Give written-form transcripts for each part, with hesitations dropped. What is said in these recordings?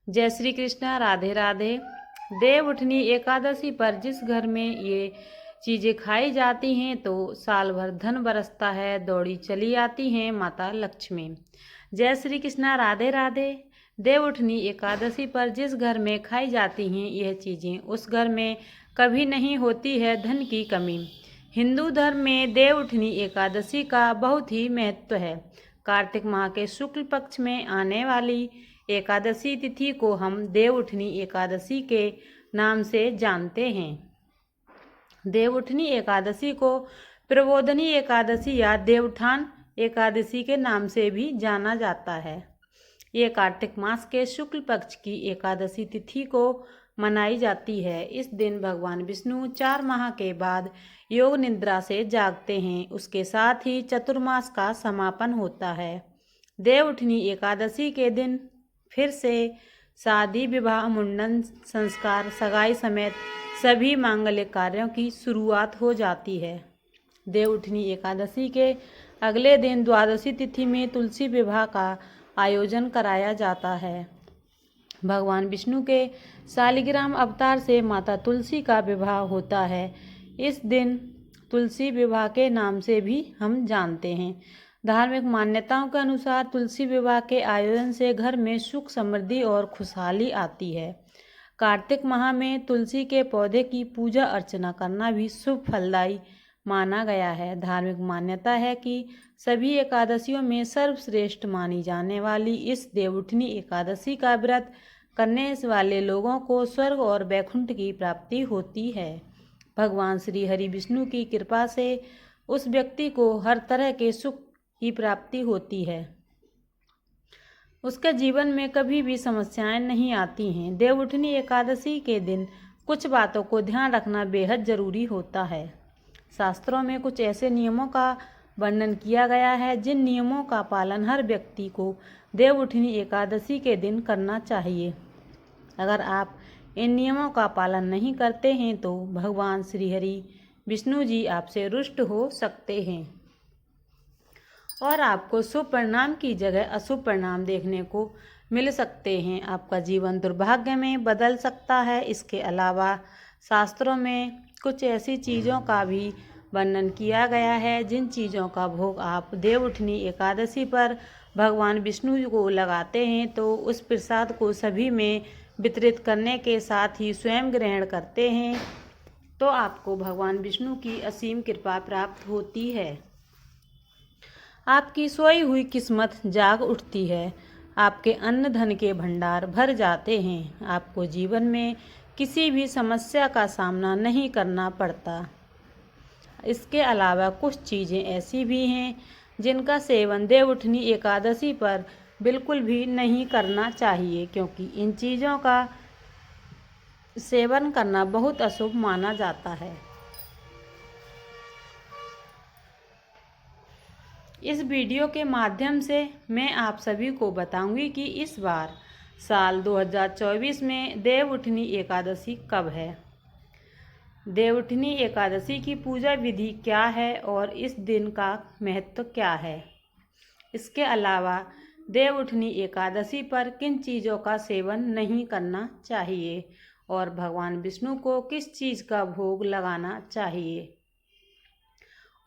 जय श्री कृष्णा। राधे राधे। देवउठनी एकादशी पर जिस घर में ये चीज़ें खाई जाती हैं तो साल भर धन बरसता है, दौड़ी चली आती हैं माता लक्ष्मी। जय श्री कृष्णा। राधे राधे। देवउठनी एकादशी पर जिस घर में खाई जाती हैं यह चीज़ें उस घर में कभी नहीं होती है धन की कमी। हिंदू धर्म में देवउठनी एकादशी का बहुत ही महत्व है। कार्तिक माह के शुक्ल पक्ष में आने वाली एकादशी तिथि को हम देवउठनी एकादशी के नाम से जानते हैं। देवउठनी एकादशी को प्रबोधनी एकादशी या देवउठान एकादशी के नाम से भी जाना जाता है। ये कार्तिक मास के शुक्ल पक्ष की एकादशी तिथि को मनाई जाती है। इस दिन भगवान विष्णु 4 माह के बाद योग निद्रा से जागते हैं। उसके साथ ही चतुर्मास का समापन होता है। देवउठनी एकादशी के दिन फिर से शादी, विवाह, मुंडन, संस्कार, सगाई समेत सभी मांगलिक कार्यों की शुरुआत हो जाती है। देवउठनी एकादशी के अगले दिन द्वादशी तिथि में तुलसी विवाह का आयोजन कराया जाता है। भगवान विष्णु के शालिग्राम अवतार से माता तुलसी का विवाह होता है। इस दिन तुलसी विवाह के नाम से भी हम जानते हैं। धार्मिक मान्यताओं के अनुसार तुलसी विवाह के आयोजन से घर में सुख, समृद्धि और खुशहाली आती है। कार्तिक माह में तुलसी के पौधे की पूजा अर्चना करना भी शुभ फलदायी माना गया है। धार्मिक मान्यता है कि सभी एकादशियों में सर्वश्रेष्ठ मानी जाने वाली इस देवउठनी एकादशी का व्रत करने वाले लोगों को स्वर्ग और वैकुंठ की प्राप्ति होती है। भगवान श्री हरि विष्णु की कृपा से उस व्यक्ति को हर तरह के सुख की प्राप्ति होती है। उसके जीवन में कभी भी समस्याएं नहीं आती हैं। देवउठनी एकादशी के दिन कुछ बातों को ध्यान रखना बेहद जरूरी होता है। शास्त्रों में कुछ ऐसे नियमों का वर्णन किया गया है जिन नियमों का पालन हर व्यक्ति को देवउठनी एकादशी के दिन करना चाहिए। अगर आप इन नियमों का पालन नहीं करते हैं तो भगवान श्री हरि विष्णु जी आपसे रुष्ट हो सकते हैं और आपको शुभ परिणाम की जगह अशुभ परिणाम देखने को मिल सकते हैं। आपका जीवन दुर्भाग्य में बदल सकता है। इसके अलावा शास्त्रों में कुछ ऐसी चीज़ों का भी वर्णन किया गया है जिन चीज़ों का भोग आप देवउठनी एकादशी पर भगवान विष्णु को लगाते हैं तो उस प्रसाद को सभी में वितरित करने के साथ ही स्वयं ग्रहण करते हैं तो आपको भगवान विष्णु की असीम कृपा प्राप्त होती है। आपकी सोई हुई किस्मत जाग उठती है। आपके अन्न धन के भंडार भर जाते हैं। आपको जीवन में किसी भी समस्या का सामना नहीं करना पड़ता। इसके अलावा कुछ चीज़ें ऐसी भी हैं जिनका सेवन देवउठनी एकादशी पर बिल्कुल भी नहीं करना चाहिए क्योंकि इन चीज़ों का सेवन करना बहुत अशुभ माना जाता है। इस वीडियो के माध्यम से मैं आप सभी को बताऊंगी कि इस बार साल 2024 में देवउठनी एकादशी कब है, देवउठनी एकादशी की पूजा विधि क्या है और इस दिन का महत्व क्या है। इसके अलावा देवउठनी एकादशी पर किन चीज़ों का सेवन नहीं करना चाहिए और भगवान विष्णु को किस चीज़ का भोग लगाना चाहिए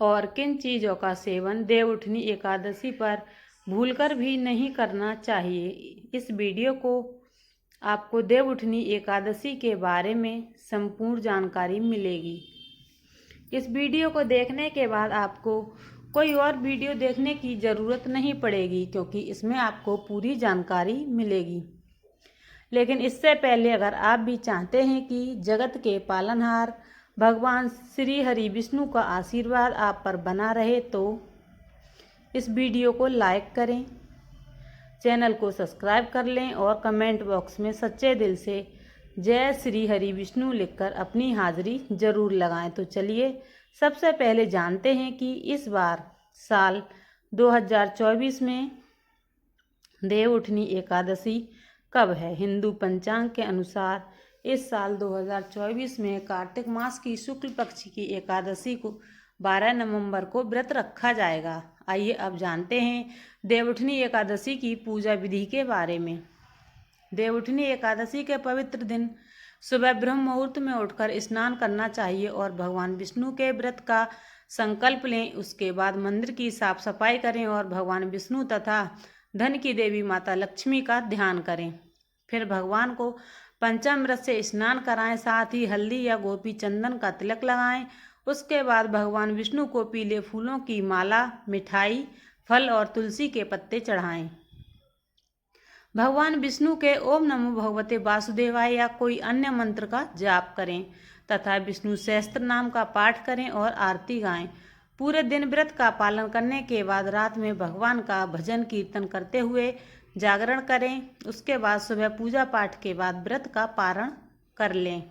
और किन चीज़ों का सेवन देवउठनी एकादशी पर भूलकर भी नहीं करना चाहिए। इस वीडियो को आपको देवउठनी एकादशी के बारे में संपूर्ण जानकारी मिलेगी। इस वीडियो को देखने के बाद आपको कोई और वीडियो देखने की ज़रूरत नहीं पड़ेगी क्योंकि इसमें आपको पूरी जानकारी मिलेगी। लेकिन इससे पहले अगर आप भी चाहते हैं कि जगत के पालनहार भगवान श्री हरि विष्णु का आशीर्वाद आप पर बना रहे तो इस वीडियो को लाइक करें, चैनल को सब्सक्राइब कर लें और कमेंट बॉक्स में सच्चे दिल से जय श्री हरि विष्णु लिखकर अपनी हाजिरी जरूर लगाएं। तो चलिए सबसे पहले जानते हैं कि इस बार साल 2024 में देवउठनी एकादशी कब है। हिंदू पंचांग के अनुसार इस साल 2024 में कार्तिक मास की शुक्ल पक्ष की एकादशी को 12 नवंबर को व्रत रखा जाएगा। आइए अब जानते हैं देवउठनी एकादशी की पूजा विधि के बारे में। देवउठनी एकादशी के पवित्र दिन सुबह ब्रह्म मुहूर्त में उठकर स्नान करना चाहिए और भगवान विष्णु के व्रत का संकल्प लें। उसके बाद मंदिर की साफ सफाई करें और भगवान विष्णु तथा धन की देवी माता लक्ष्मी का ध्यान करें। फिर भगवान को पंचामृत से स्नान कराएं, साथ ही हल्दी या गोपी चंदन का तिलक लगाएं। उसके बाद भगवान विष्णु को पीले फूलों की माला, मिठाई, फल और तुलसी के पत्ते चढ़ाएं। भगवान विष्णु के ओम नमो भगवते वासुदेवाय या कोई अन्य मंत्र का जाप करें तथा विष्णु सहस्त्र नाम का पाठ करें और आरती गाएं। पूरे दिन व्रत का पालन करने के बाद रात में भगवान का भजन कीर्तन करते हुए जागरण करें। उसके बाद सुबह पूजा पाठ के बाद व्रत का पारण कर लें।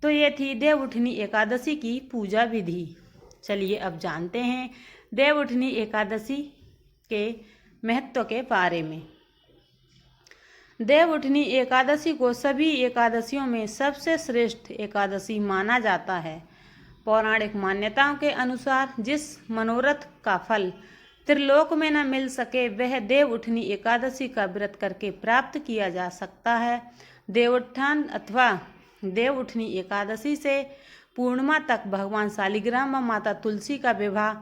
तो ये थी देवउठनी एकादशी की पूजा विधि। चलिए अब जानते हैं देवउठनी एकादशी के महत्व के बारे में। देवउठनी एकादशी को सभी एकादशियों में सबसे श्रेष्ठ एकादशी माना जाता है। पौराणिक मान्यताओं के अनुसार जिस मनोरथ का फल त्रिलोक में न मिल सके वह देवउठनी एकादशी का व्रत करके प्राप्त किया जा सकता है। देवोत्थान अथवा देवउठनी एकादशी से पूर्णिमा तक भगवान शालिग्राम व माता तुलसी का विवाह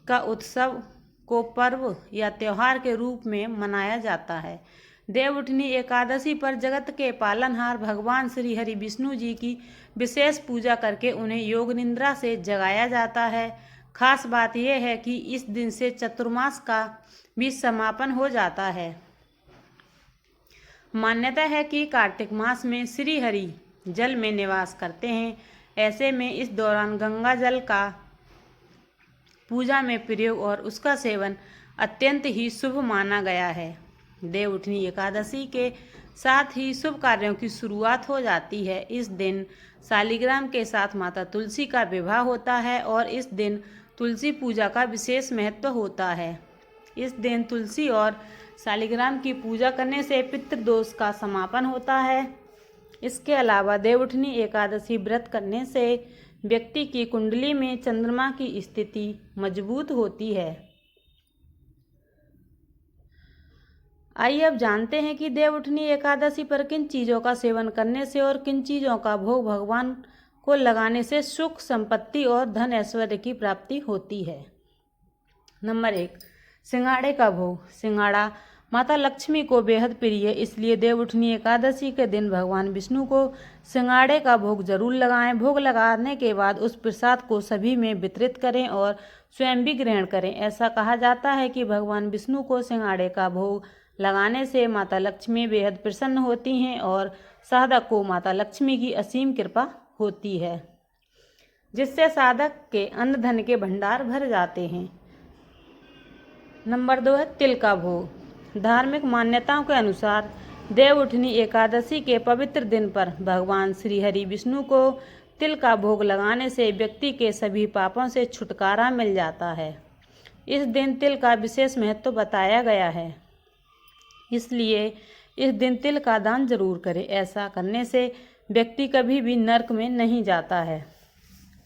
का उत्सव को पर्व या त्योहार के रूप में मनाया जाता है। देवउठनी एकादशी पर जगत के पालनहार भगवान श्री हरि विष्णु जी की विशेष पूजा करके उन्हें योग निद्रा से जगाया जाता है। खास बात यह है कि इस दिन से चतुर्मास का भी समापन हो जाता है। मान्यता है कि कार्तिक मास में श्री हरि जल में निवास करते हैं। ऐसे में इस दौरान गंगा जल का पूजा में प्रयोग और उसका सेवन अत्यंत ही शुभ माना गया है। देवउठनी एकादशी के साथ ही शुभ कार्यों की शुरुआत हो जाती है। इस दिन शालिग्राम के साथ माता तुलसी का विवाह होता है और इस दिन तुलसी पूजा का विशेष महत्व होता है। इस दिन तुलसी और शालिग्राम की पूजा करने से पितृदोष का समापन होता है। इसके अलावा देवउठनी एकादशी व्रत करने से व्यक्ति की कुंडली में चंद्रमा की स्थिति मजबूत होती है। आइए अब जानते हैं कि देवउठनी एकादशी पर किन चीज़ों का सेवन करने से और किन चीज़ों का भोग भगवान को लगाने से सुख, संपत्ति और धन ऐश्वर्य की प्राप्ति होती है। नंबर 1, सिंघाड़े का भोग। सिंघाड़ा माता लक्ष्मी को बेहद प्रिय है, इसलिए देवउठनी एकादशी के दिन भगवान विष्णु को सिंघाड़े का भोग जरूर लगाएं। भोग लगाने के बाद उस प्रसाद को सभी में वितरित करें और स्वयं भी ग्रहण करें। ऐसा कहा जाता है कि भगवान विष्णु को सिंघाड़े का भोग लगाने से माता लक्ष्मी बेहद प्रसन्न होती हैं और साधक को माता लक्ष्मी की असीम कृपा होती है, जिससे साधक के अन्न धन के भंडार भर जाते हैं। नंबर 2 है तिल का भोग। धार्मिक मान्यताओं के अनुसार देवउठनी एकादशी के पवित्र दिन पर भगवान श्री हरि विष्णु को तिल का भोग लगाने से व्यक्ति के सभी पापों से छुटकारा मिल जाता है। इस दिन तिल का विशेष महत्व बताया गया है, इसलिए इस दिन तिल का दान जरूर करें। ऐसा करने से व्यक्ति कभी भी नरक में नहीं जाता है।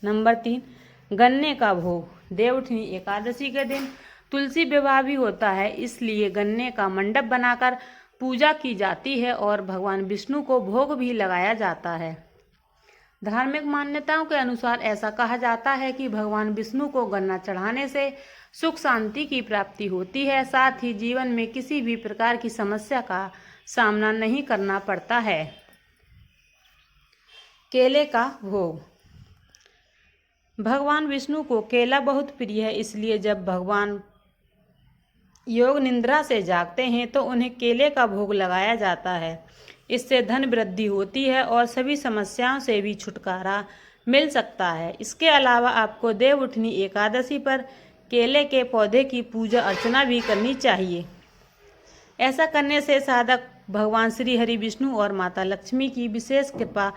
नंबर 3, गन्ने का भोग। देवउठनी एकादशी के दिन तुलसी विवाह भी होता है, इसलिए गन्ने का मंडप बनाकर पूजा की जाती है और भगवान विष्णु को भोग भी लगाया जाता है। धार्मिक मान्यताओं के अनुसार ऐसा कहा जाता है कि भगवान विष्णु को गन्ना चढ़ाने से सुख शांति की प्राप्ति होती है, साथ ही जीवन में किसी भी प्रकार की समस्या का सामना नहीं करना पड़ता है। केले का भोग। भगवान विष्णु को केला बहुत प्रिय है, इसलिए जब भगवान योग निद्रा से जागते हैं तो उन्हें केले का भोग लगाया जाता है। इससे धन वृद्धि होती है और सभी समस्याओं से भी छुटकारा मिल सकता है। इसके अलावा आपको देवउठनी एकादशी पर केले के पौधे की पूजा अर्चना भी करनी चाहिए। ऐसा करने से साधक भगवान श्री हरि विष्णु और माता लक्ष्मी की विशेष कृपा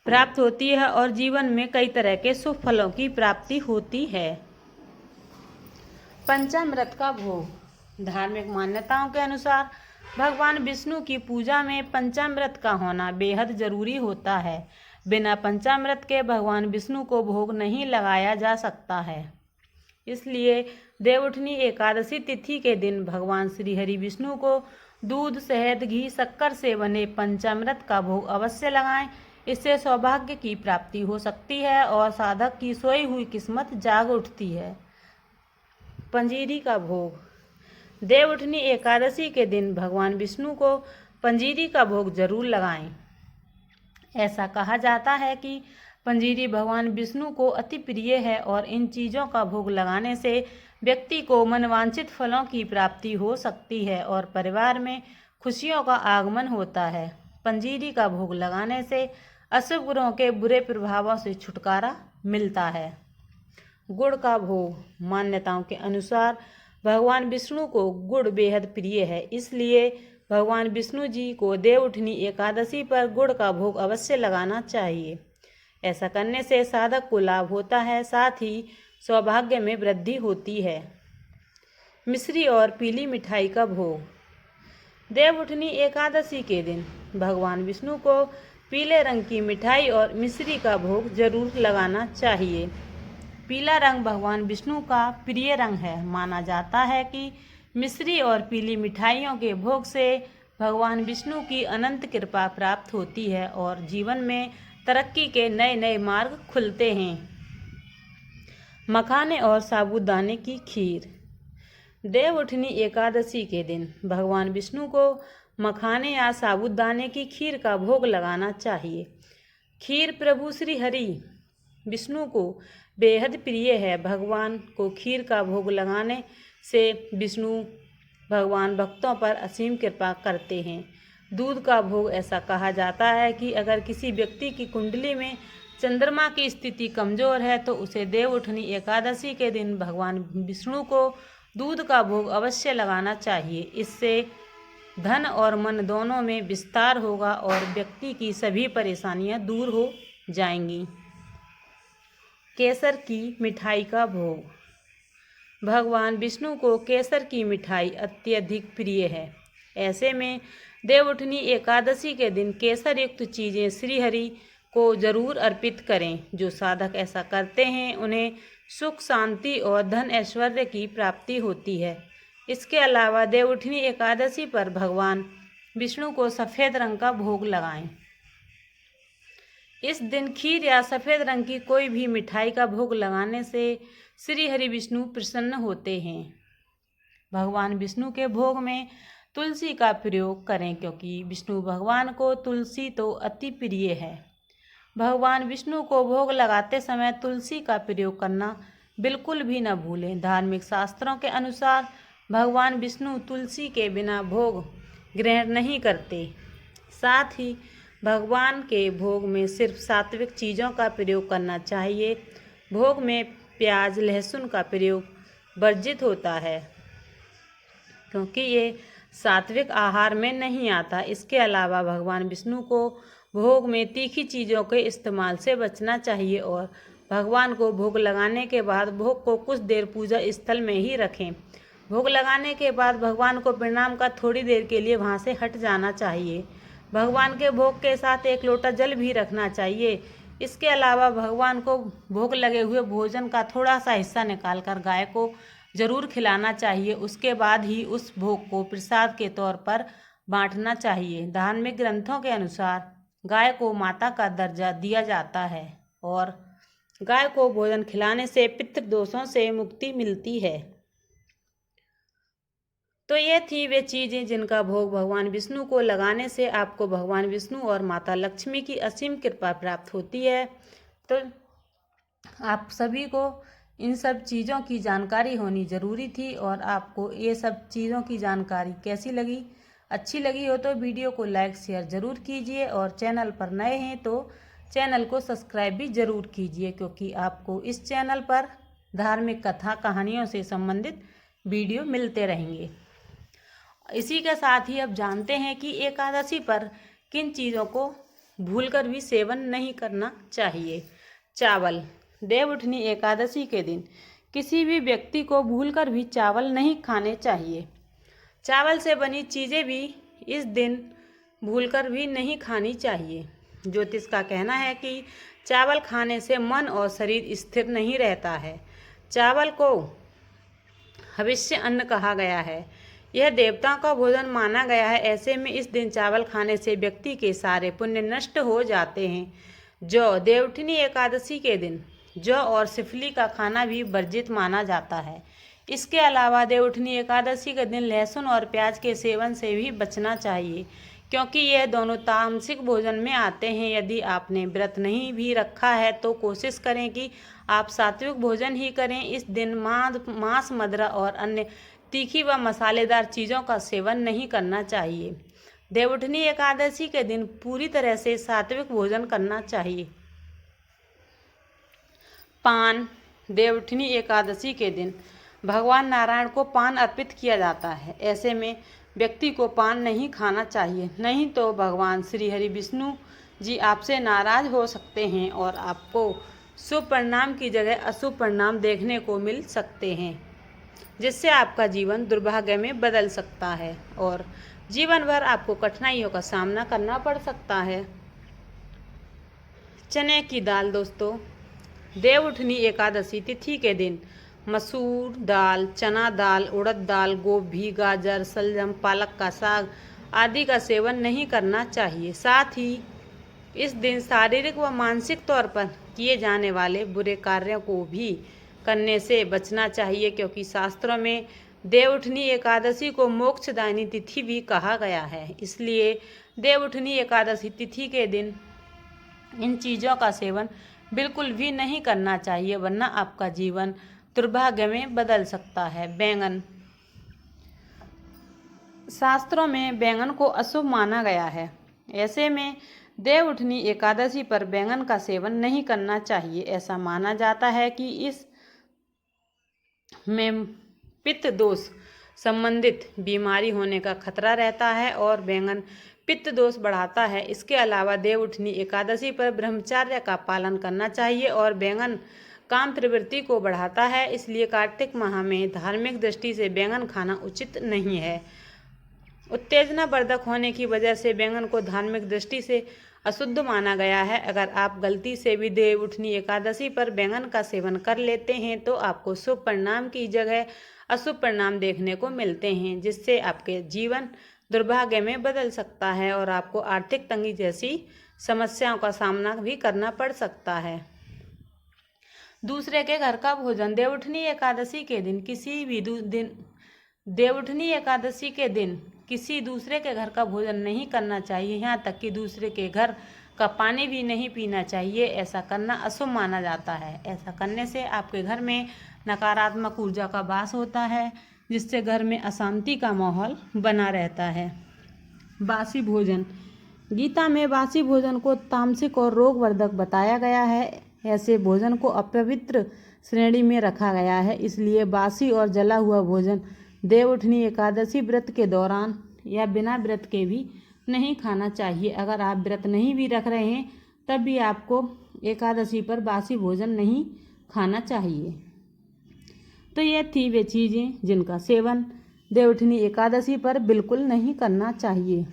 प्राप्त होती है और जीवन में कई तरह के शुभ फलों की प्राप्ति होती है। पंचामृत का भोग। धार्मिक मान्यताओं के अनुसार भगवान विष्णु की पूजा में पंचामृत का होना बेहद जरूरी होता है। बिना पंचामृत के भगवान विष्णु को भोग नहीं लगाया जा सकता है। इसलिए देवउठनी एकादशी तिथि के दिन भगवान श्री हरि विष्णु को दूध, शहद, घी, शक्कर से बने पंचामृत का भोग अवश्य लगाएं। इससे सौभाग्य की प्राप्ति हो सकती है और साधक की सोई हुई किस्मत जाग उठती है। पंजीरी का भोग। देवउठनी एकादशी के दिन भगवान विष्णु को पंजीरी का भोग जरूर लगाएं। ऐसा कहा जाता है कि पंजीरी भगवान विष्णु को अति प्रिय है और इन चीज़ों का भोग लगाने से व्यक्ति को मनवांछित फलों की प्राप्ति हो सकती है और परिवार में खुशियों का आगमन होता है। पंजीरी का भोग लगाने से अशुभ ग्रहों के बुरे प्रभावों से छुटकारा मिलता है। गुड़ का भोग। मान्यताओं के अनुसार भगवान विष्णु को गुड़ बेहद प्रिय है, इसलिए भगवान विष्णु जी को देवउठनी एकादशी पर गुड़ का भोग अवश्य लगाना चाहिए। ऐसा करने से साधक को लाभ होता है, साथ ही सौभाग्य में वृद्धि होती है। मिश्री और पीली मिठाई का भोग। देवउठनी एकादशी के दिन भगवान विष्णु को पीले रंग की मिठाई और मिश्री का भोग जरूर लगाना चाहिए। पीला रंग भगवान विष्णु का प्रिय रंग है। माना जाता है कि मिश्री और पीली मिठाइयों के भोग से भगवान विष्णु की अनंत कृपा प्राप्त होती है और जीवन में तरक्की के नए नए मार्ग खुलते हैं। मखाने और साबूदाने की खीर। देवउठनी एकादशी के दिन भगवान विष्णु को मखाने या साबूदाने की खीर का भोग लगाना चाहिए। खीर प्रभु श्री हरि विष्णु को बेहद प्रिय है। भगवान को खीर का भोग लगाने से विष्णु भगवान भक्तों पर असीम कृपा करते हैं। दूध का भोग। ऐसा कहा जाता है कि अगर किसी व्यक्ति की कुंडली में चंद्रमा की स्थिति कमजोर है तो उसे देवउठनी एकादशी के दिन भगवान विष्णु को दूध का भोग अवश्य लगाना चाहिए। इससे धन और मन दोनों में विस्तार होगा और व्यक्ति की सभी परेशानियां दूर हो जाएंगी। केसर की मिठाई का भोग। भगवान विष्णु को केसर की मिठाई अत्यधिक प्रिय है। ऐसे में देवउठनी एकादशी के दिन केसर युक्त चीज़ें श्रीहरि को जरूर अर्पित करें। जो साधक ऐसा करते हैं उन्हें सुख, शांति और धन ऐश्वर्य की प्राप्ति होती है। इसके अलावा देवउठनी एकादशी पर भगवान विष्णु को सफ़ेद रंग का भोग लगाएं। इस दिन खीर या सफ़ेद रंग की कोई भी मिठाई का भोग लगाने से श्री हरि विष्णु प्रसन्न होते हैं। भगवान विष्णु के भोग में तुलसी का प्रयोग करें क्योंकि विष्णु भगवान को तुलसी तो अति प्रिय है। भगवान विष्णु को भोग लगाते समय तुलसी का प्रयोग करना बिल्कुल भी न भूलें। धार्मिक शास्त्रों के अनुसार भगवान विष्णु तुलसी के बिना भोग ग्रहण नहीं करते। साथ ही भगवान के भोग में सिर्फ सात्विक चीज़ों का प्रयोग करना चाहिए। भोग में प्याज, लहसुन का प्रयोग वर्जित होता है क्योंकि ये सात्विक आहार में नहीं आता। इसके अलावा भगवान विष्णु को भोग में तीखी चीज़ों के इस्तेमाल से बचना चाहिए और भगवान को भोग लगाने के बाद भोग को कुछ देर पूजा स्थल में ही रखें। भोग लगाने के बाद भगवान को प्रणाम कर थोड़ी देर के लिए वहाँ से हट जाना चाहिए। भगवान के भोग के साथ एक लोटा जल भी रखना चाहिए। इसके अलावा भगवान को भोग लगे हुए भोजन का थोड़ा सा हिस्सा निकालकर गाय को जरूर खिलाना चाहिए। उसके बाद ही उस भोग को प्रसाद के तौर पर बांटना चाहिए। धार्मिक ग्रंथों के अनुसार गाय को माता का दर्जा दिया जाता है और गाय को भोजन खिलाने से पितृदोषों से मुक्ति मिलती है। तो ये थी वे चीज़ें जिनका भोग भगवान विष्णु को लगाने से आपको भगवान विष्णु और माता लक्ष्मी की असीम कृपा प्राप्त होती है। तो आप सभी को इन सब चीज़ों की जानकारी होनी ज़रूरी थी और आपको ये सब चीज़ों की जानकारी कैसी लगी? अच्छी लगी हो तो वीडियो को लाइक शेयर ज़रूर कीजिए और चैनल पर नए हैं तो चैनल को सब्सक्राइब भी ज़रूर कीजिए क्योंकि आपको इस चैनल पर धार्मिक कथा कहानियों से संबंधित वीडियो मिलते रहेंगे। इसी के साथ ही अब जानते हैं कि एकादशी पर किन चीज़ों को भूलकर भी सेवन नहीं करना चाहिए। चावल। देवउठनी एकादशी के दिन किसी भी व्यक्ति को भूलकर भी चावल नहीं खाने चाहिए। चावल से बनी चीज़ें भी इस दिन भूलकर भी नहीं खानी चाहिए। ज्योतिष का कहना है कि चावल खाने से मन और शरीर स्थिर नहीं रहता है। चावल को हविष्य अन्न कहा गया है। यह देवताओं का भोजन माना गया है। ऐसे में इस दिन चावल खाने से व्यक्ति के सारे पुण्य नष्ट हो जाते हैं। जौ, देवउठनी एकादशी के दिन जौ और सिफली का खाना भी वर्जित माना जाता है। इसके अलावा देवउठनी एकादशी के दिन लहसुन और प्याज के सेवन से भी बचना चाहिए, क्योंकि यह दोनों तामसिक भोजन में आते हैं। यदि आपने व्रत नहीं भी रखा है तो कोशिश करें कि आप सात्विक भोजन ही करें। इस दिन मांस, मदिरा और अन्य तीखी व मसालेदार चीज़ों का सेवन नहीं करना चाहिए। देवउठनी एकादशी के दिन पूरी तरह से सात्विक भोजन करना चाहिए। पान, देवउठनी एकादशी के दिन भगवान नारायण को पान अर्पित किया जाता है। ऐसे में व्यक्ति को पान नहीं खाना चाहिए, नहीं तो भगवान श्री हरि विष्णु जी आपसे नाराज हो सकते हैं और आपको शुभ परिणाम की जगह अशुभ परिणाम देखने को मिल सकते हैं, जिससे आपका जीवन दुर्भाग्य में बदल सकता है और जीवन भर आपको कठिनाइयों का सामना करना पड़ सकता है। चने की दाल दोस्तों, देवउठनी एकादशी तिथि के दिन मसूर दाल, चना दाल, उड़द दाल, गोभी, गाजर, शलजम, पालक का साग आदि का सेवन नहीं करना चाहिए। साथ ही इस दिन शारीरिक व मानसिक तौर पर किए जाने वाले बुरे कार्यों को भी करने से बचना चाहिए, क्योंकि शास्त्रों में देवउठनी एकादशी को मोक्षदायिनी तिथि भी कहा गया है। इसलिए देवउठनी एकादशी तिथि के दिन इन चीज़ों का सेवन बिल्कुल भी नहीं करना चाहिए, वरना आपका जीवन दुर्भाग्य में बदल सकता है। बैंगन, शास्त्रों में बैंगन को अशुभ माना गया है। ऐसे में देवउठनी एकादशी पर बैंगन का सेवन नहीं करना चाहिए। ऐसा माना जाता है कि इस में पित्त दोष संबंधित बीमारी होने का खतरा रहता है और बैंगन पित्त दोष बढ़ाता है। इसके अलावा देवउठनी एकादशी पर ब्रह्मचर्य का पालन करना चाहिए और बैंगन काम प्रवृत्ति को बढ़ाता है। इसलिए कार्तिक माह में धार्मिक दृष्टि से बैंगन खाना उचित नहीं है। उत्तेजना वर्धक होने की वजह से बैंगन को धार्मिक दृष्टि से अशुद्ध माना गया है। अगर आप गलती से भी देवउठनी एकादशी पर बैंगन का सेवन कर लेते हैं तो आपको शुभ परिणाम की जगह अशुभ परिणाम देखने को मिलते हैं, जिससे आपके जीवन दुर्भाग्य में बदल सकता है और आपको आर्थिक तंगी जैसी समस्याओं का सामना भी करना पड़ सकता है। दूसरे के घर का भोजन, देवउठनी एकादशी के दिन देवउठनी एकादशी के दिन किसी दूसरे के घर का भोजन नहीं करना चाहिए। यहाँ तक कि दूसरे के घर का पानी भी नहीं पीना चाहिए। ऐसा करना अशुभ माना जाता है। ऐसा करने से आपके घर में नकारात्मक ऊर्जा का वास होता है, जिससे घर में अशांति का माहौल बना रहता है। बासी भोजन, गीता में बासी भोजन को तामसिक और रोगवर्धक बताया गया है। ऐसे भोजन को अपवित्र श्रेणी में रखा गया है। इसलिए बासी और जला हुआ भोजन देवउठनी एकादशी व्रत के दौरान या बिना व्रत के भी नहीं खाना चाहिए। अगर आप व्रत नहीं भी रख रहे हैं तब भी आपको एकादशी पर बासी भोजन नहीं खाना चाहिए। तो ये थी वे चीज़ें जिनका सेवन देवउठनी एकादशी पर बिल्कुल नहीं करना चाहिए।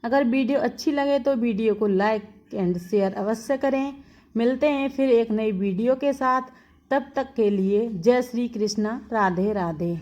अगर वीडियो अच्छी लगे तो वीडियो को लाइक एंड शेयर अवश्य करें। मिलते हैं फिर एक नई वीडियो के साथ। तब तक के लिए जय श्री कृष्णा, राधे राधे।